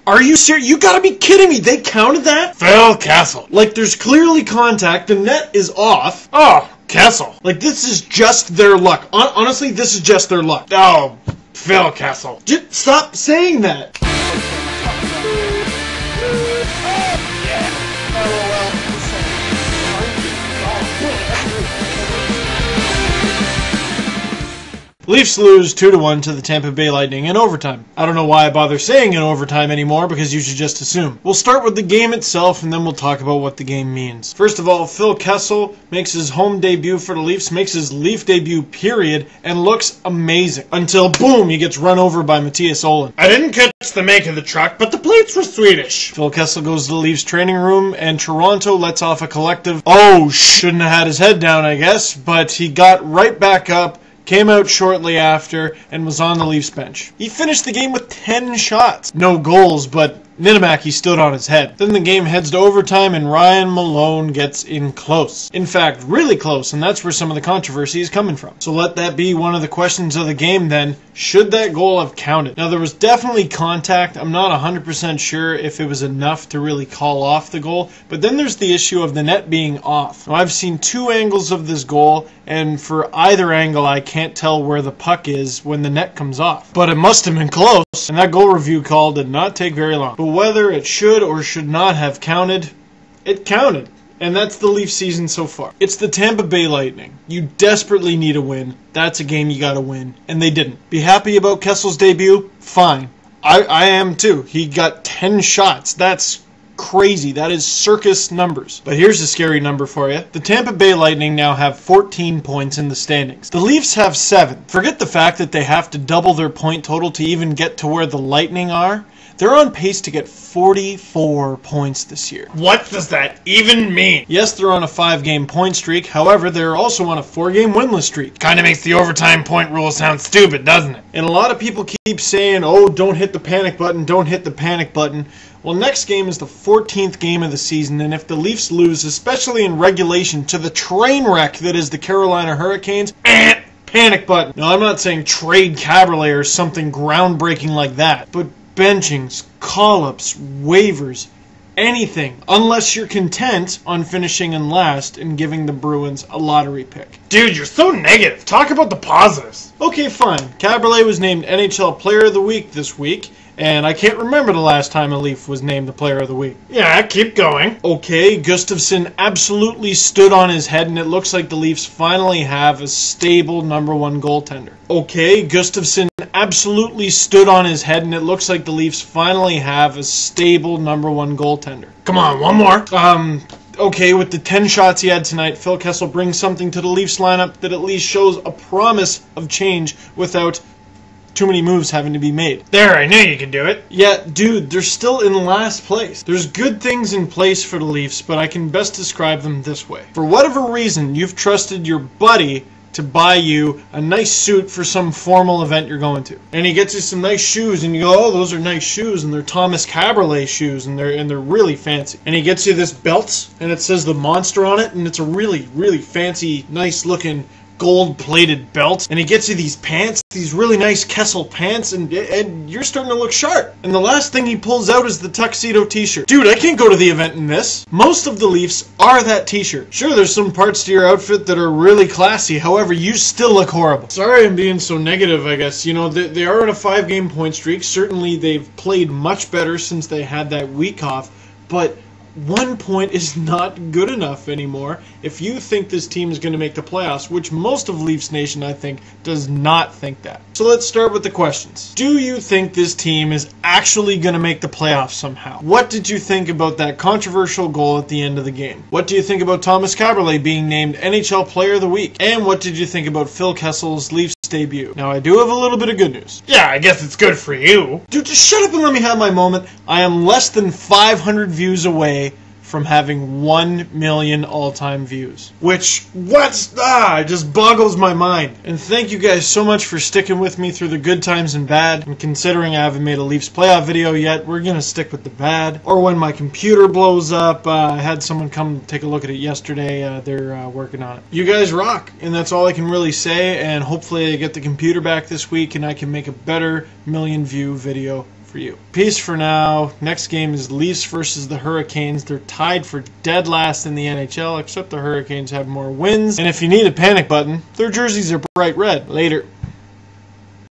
Are you serious? You gotta be kidding me. They counted that? Phil Kessel. Like, there's clearly contact. The net is off. Oh, Kessel. Like, this is just their luck. Honestly, this is just their luck. Oh, Phil Kessel. Just stop saying that. Leafs lose 2-1 to the Tampa Bay Lightning in overtime. I don't know why I bother saying in overtime anymore, because you should just assume. We'll start with the game itself, and then we'll talk about what the game means. First of all, Phil Kessel makes his home debut for the Leafs, makes his Leaf debut period, and looks amazing. Until, boom, he gets run over by Mattias Ohlund. I didn't catch the make of the truck, but the plates were Swedish. Phil Kessel goes to the Leafs training room, and Toronto lets off a collective, oh, shouldn't have had his head down, I guess, but he got right back up, came out shortly after, and was on the Leafs bench. He finished the game with 10 shots. No goals, but Niedermacher stood on his head. Then the game heads to overtime, and Ryan Malone gets in close. In fact, really close, and that's where some of the controversy is coming from. So let that be one of the questions of the game then. Should that goal have counted? Now, there was definitely contact. I'm not 100% sure if it was enough to really call off the goal, but then there's the issue of the net being off. Now, I've seen two angles of this goal, and for either angle, I can't tell where the puck is when the net comes off. But it must have been close, and that goal review call did not take very long. But whether it should or should not have counted, it counted. And that's the Leaf season so far. It's the Tampa Bay Lightning. You desperately need a win. That's a game you gotta win. And they didn't. Be happy about Kessel's debut? Fine. I am too. He got 10 shots. That's crazy. That is circus numbers. But here's a scary number for you. The Tampa Bay Lightning now have 14 points in the standings. The Leafs have 7. Forget the fact that they have to double their point total to even get to where the Lightning are. They're on pace to get 44 points this year. What does that even mean? Yes, they're on a 5-game point streak. However, they're also on a 4-game winless streak. Kind of makes the overtime point rule sound stupid, doesn't it? And a lot of people keep saying, oh, don't hit the panic button, don't hit the panic button. Well, next game is the 14th game of the season, and if the Leafs lose, especially in regulation, to the train wreck that is the Carolina Hurricanes, panic button. Now, I'm not saying trade Caberlet or something groundbreaking like that, but benchings, call-ups, waivers, anything, unless you're content on finishing in last and giving the Bruins a lottery pick. Dude, you're so negative. Talk about the positives. Okay, fine. Caberlet was named NHL Player of the Week this week, and I can't remember the last time a Leaf was named the Player of the Week. Yeah, keep going. Okay, Gustafsson absolutely stood on his head, and it looks like the Leafs finally have a stable #1 goaltender. Okay, Gustafsson absolutely stood on his head, and it looks like the Leafs finally have a stable #1 goaltender. Come on, one more. Okay, with the 10 shots he had tonight, Phil Kessel brings something to the Leafs lineup that at least shows a promise of change without too many moves having to be made. There, I knew you could do it. Yeah, dude, they're still in last place. There's good things in place for the Leafs, but I can best describe them this way. For whatever reason, you've trusted your buddy to buy you a nice suit for some formal event you're going to. And he gets you some nice shoes, and you go, oh, those are nice shoes, and they're Thomas Caberlet shoes, and they're really fancy. And he gets you this belt, and it says the Monster on it, and it's a really, really fancy, nice-looking gold-plated belt, and he gets you these pants, these really nice Kessel pants, and you're starting to look sharp. And the last thing he pulls out is the tuxedo t-shirt. Dude, I can't go to the event in this. Most of the Leafs are that t-shirt. Sure, there's some parts to your outfit that are really classy, however, you still look horrible. Sorry I'm being so negative, I guess. You know, they are on a 5-game point streak. Certainly they've played much better since they had that week off, but 1 point is not good enough anymore if you think this team is going to make the playoffs, which most of Leafs Nation, I think, does not think that. So let's start with the questions. Do you think this team is actually going to make the playoffs somehow? What did you think about that controversial goal at the end of the game? What do you think about Thomas Caberlet being named NHL Player of the Week? And what did you think about Phil Kessel's Leafs debut? Now, I do have a little bit of good news. Yeah, I guess it's good for you. Dude, just shut up and let me have my moment. I am less than 500 views away from having 1 million all-time views. Which, it just boggles my mind. And thank you guys so much for sticking with me through the good times and bad. And considering I haven't made a Leafs playoff video yet, we're gonna stick with the bad. Or when my computer blows up, I had someone come take a look at it yesterday. They're working on it. You guys rock, and that's all I can really say. And hopefully I get the computer back this week and I can make a better million-view video for for you. Peace for now. Next game is Leafs versus the Hurricanes. They're tied for dead last in the NHL, except the Hurricanes have more wins. And if you need a panic button, their jerseys are bright red. Later.